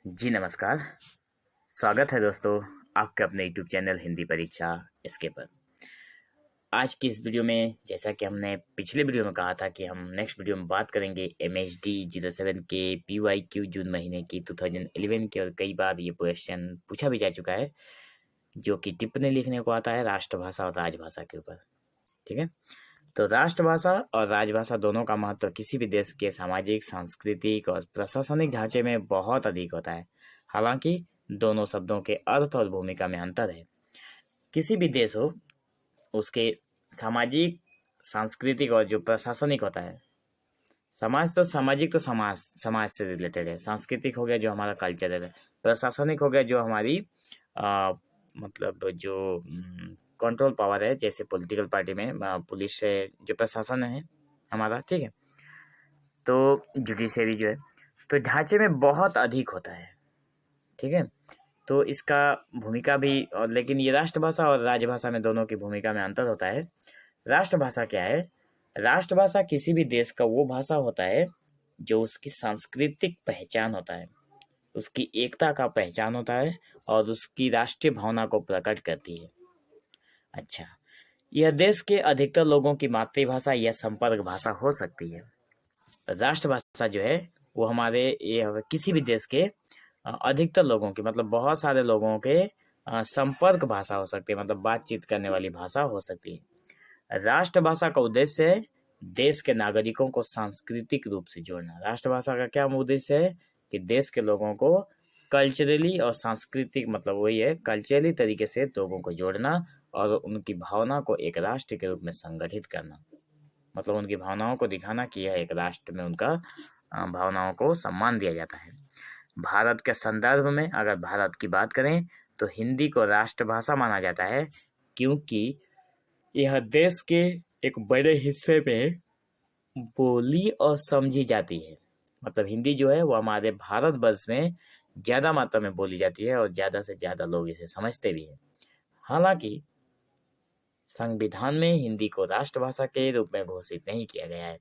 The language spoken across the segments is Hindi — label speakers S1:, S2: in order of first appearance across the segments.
S1: जी नमस्कार। स्वागत है दोस्तों आपके अपने यूट्यूब चैनल हिंदी परीक्षा इसके पर। आज की इस वीडियो में जैसा कि हमने पिछले वीडियो में कहा था कि हम नेक्स्ट वीडियो में बात करेंगे MHD07 के PYQ जून महीने की 2011 के, और कई बार ये क्वेश्चन पूछा भी जा चुका है, जो कि टिप्पणी लिखने को आता है राष्ट्रभाषा और राजभाषा के ऊपर। ठीक है, तो राष्ट्रभाषा और राजभाषा दोनों का महत्व किसी भी देश के सामाजिक, सांस्कृतिक और प्रशासनिक ढांचे में बहुत अधिक होता है। हालांकि दोनों शब्दों के अर्थ और भूमिका में अंतर है। किसी भी देश हो, उसके सामाजिक, सांस्कृतिक और जो प्रशासनिक होता है, समाज तो सामाजिक तो समाज से रिलेटेड है, सांस्कृतिक हो गया जो हमारा कल्चर है, प्रशासनिक हो गया जो हमारी मतलब जो कंट्रोल पावर है, जैसे पॉलिटिकल पार्टी में पुलिस से जो प्रशासन है हमारा, ठीक है, तो जुडिशरी जो है, तो ढांचे में बहुत अधिक होता है। ठीक है, तो इसका भूमिका भी, और लेकिन ये राष्ट्रभाषा और राजभाषा में दोनों की भूमिका में अंतर होता है। राष्ट्रभाषा क्या है? राष्ट्रभाषा किसी भी देश का वो भाषा होता है जो उसकी सांस्कृतिक पहचान होता है, उसकी एकता का पहचान होता है और उसकी राष्ट्रीय भावना को प्रकट करती है। अच्छा, यह देश के अधिकतर लोगों की मातृभाषा या संपर्क भाषा हो सकती है। राष्ट्रभाषा जो है वो हमारे ये किसी भी देश के अधिकतर लोगों की, मतलब बहुत सारे लोगों के संपर्क भाषा हो सकती है, मतलब बातचीत करने वाली भाषा हो सकती है। राष्ट्रभाषा का उद्देश्य है देश के नागरिकों को सांस्कृतिक रूप से जोड़ना। राष्ट्रभाषा का क्या उद्देश्य है कि देश के लोगों को कल्चरली और सांस्कृतिक, मतलब वही है कल्चरली तरीके से लोगों को जोड़ना और उनकी भावना को एक राष्ट्र के रूप में संगठित करना, मतलब उनकी भावनाओं को दिखाना कि यह एक राष्ट्र में उनका भावनाओं को सम्मान दिया जाता है। भारत के संदर्भ में अगर भारत की बात करें तो हिंदी को राष्ट्रभाषा माना जाता है, क्योंकि यह देश के एक बड़े हिस्से में बोली और समझी जाती है। मतलब हिंदी जो है वो हमारे भारतवर्ष में ज़्यादा मात्रा में बोली जाती है और ज़्यादा से ज़्यादा लोग इसे समझते भी हैं। हालांकि संविधान में हिंदी को राष्ट्रभाषा के रूप में घोषित नहीं किया गया है,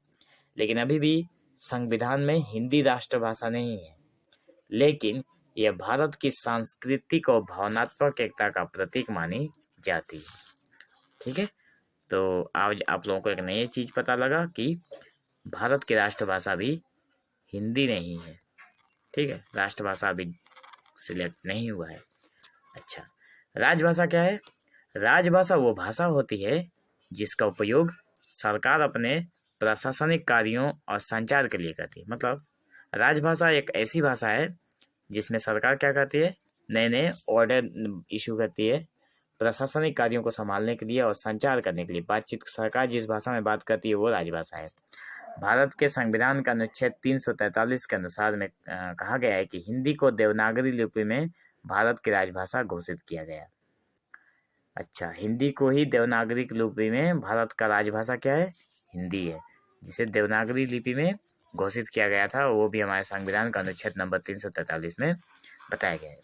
S1: लेकिन अभी भी संविधान में हिंदी राष्ट्रभाषा नहीं है, लेकिन यह भारत की सांस्कृतिक और भावनात्मक एकता का प्रतीक मानी जाती है। ठीक है, तो आज आप लोगों को एक नई चीज़ पता लगा कि भारत की राष्ट्रभाषा भी हिंदी नहीं है। ठीक है, राष्ट्रभाषा अभी सिलेक्ट नहीं हुआ है। अच्छा, राजभाषा क्या है? राजभाषा वो भाषा होती है जिसका उपयोग सरकार अपने प्रशासनिक कार्यों और संचार के लिए करती है। मतलब राजभाषा एक ऐसी भाषा है जिसमें सरकार क्या करती है, नए नए ऑर्डर इशू करती है प्रशासनिक कार्यों को संभालने के लिए और संचार करने के लिए। बातचीत, सरकार जिस भाषा में बात करती है वो राजभाषा है। भारत के संविधान का अनुच्छेद 343 के अनुसार में कहा गया है कि हिंदी को देवनागरी लिपि में भारत की राजभाषा घोषित किया गया। अच्छा, हिंदी को ही देवनागरी लिपि में भारत का राजभाषा क्या है? हिंदी है, जिसे देवनागरी लिपि में घोषित किया गया था, वो भी हमारे संविधान का अनुच्छेद नंबर 343 में बताया गया है।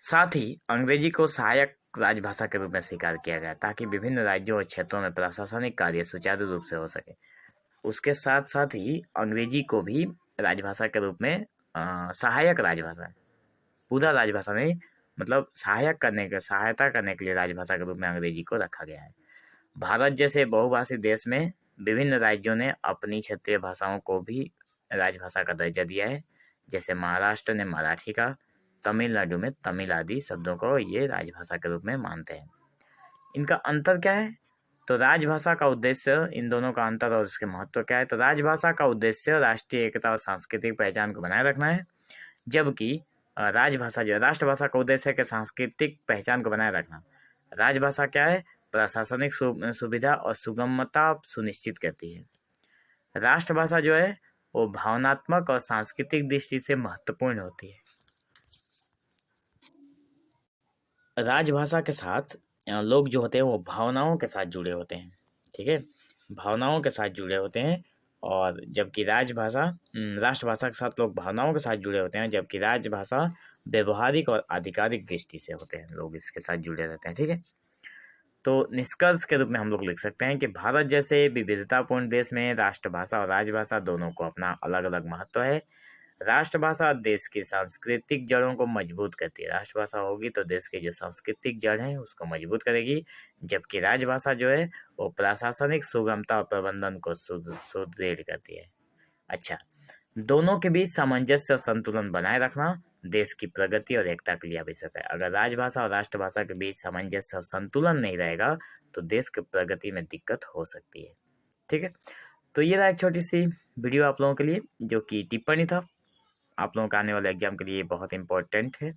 S1: साथ ही अंग्रेजी को सहायक राजभाषा के रूप में स्वीकार किया गया ताकि विभिन्न राज्यों और क्षेत्रों में प्रशासनिक कार्य सुचारू रूप से हो सके। उसके साथ साथ ही अंग्रेजी को भी राजभाषा के रूप में सहायक राजभाषा, पूरा राजभाषा नहीं, मतलब सहायता करने के लिए राजभाषा के रूप में अंग्रेजी को रखा गया है। भारत जैसे बहुभाषी देश में विभिन्न राज्यों ने अपनी क्षेत्रीय भाषाओं को भी राजभाषा का दर्जा दिया है। जैसे महाराष्ट्र ने मराठी का, तमिलनाडु में तमिल आदि शब्दों को ये राजभाषा के रूप में मानते हैं। इनका अंतर क्या है? तो राजभाषा का उद्देश्य, इन दोनों का अंतर और उसके महत्व क्या है? तो राजभाषा का उद्देश्य राष्ट्रीय एकता और सांस्कृतिक पहचान को बनाए रखना है, जबकि राजभाषा जो राष्ट्रभाषा का उद्देश्य है कि सांस्कृतिक पहचान को बनाए रखना। राजभाषा क्या है? प्रशासनिक सुविधा और सुगमता सुनिश्चित करती है। राष्ट्रभाषा जो है वो भावनात्मक और सांस्कृतिक दृष्टि से महत्वपूर्ण होती है। राजभाषा के साथ लोग जो होते हैं वो भावनाओं के साथ जुड़े होते हैं। ठीक है, भावनाओं के साथ जुड़े होते हैं, और जबकि राष्ट्रभाषा के साथ लोग भावनाओं के साथ जुड़े होते हैं, जबकि राजभाषा व्यवहारिक और आधिकारिक दृष्टि से होते हैं, लोग इसके साथ जुड़े रहते हैं। ठीक है, तो निष्कर्ष के रूप में हम लोग लिख सकते हैं कि भारत जैसे विविधतापूर्ण देश में राष्ट्रभाषा और राजभाषा दोनों को अपना अलग अलग महत्व है। राष्ट्रभाषा देश की सांस्कृतिक जड़ों को मजबूत करती है। राष्ट्रभाषा होगी तो देश की जो सांस्कृतिक जड़ है उसको मजबूत करेगी, जबकि राजभाषा जो है वो प्रशासनिक सुगमता और प्रबंधन को सुदृढ़ करती है। अच्छा, दोनों के बीच सामंजस्य और संतुलन बनाए रखना देश की प्रगति और एकता के लिए आवश्यक है। अगर राजभाषा और राष्ट्रभाषा के बीच सामंजस्य और संतुलन नहीं रहेगा तो देश की प्रगति में दिक्कत हो सकती है। ठीक है, तो ये रहा एक छोटी सी वीडियो आप लोगों के लिए, जो कि टिप्पणी था, आप लोगों का आने वाले एग्जाम के लिए बहुत इंपॉर्टेंट है।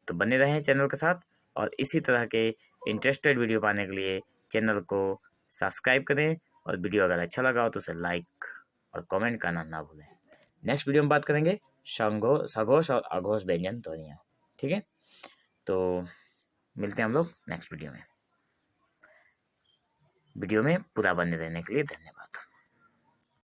S1: तो बने रहें चैनल के साथ, और इसी तरह के इंटरेस्टेड वीडियो पाने के लिए चैनल को सब्सक्राइब करें, और वीडियो अगर अच्छा लगा हो तो उसे लाइक और कमेंट करना ना भूलें। नेक्स्ट वीडियो में बात करेंगे सघोष और अघोष व्यंजन ध्वनियाँ। ठीक है, तो मिलते हैं हम लोग नेक्स्ट वीडियो में। वीडियो में पूरा बने रहने के लिए धन्यवाद।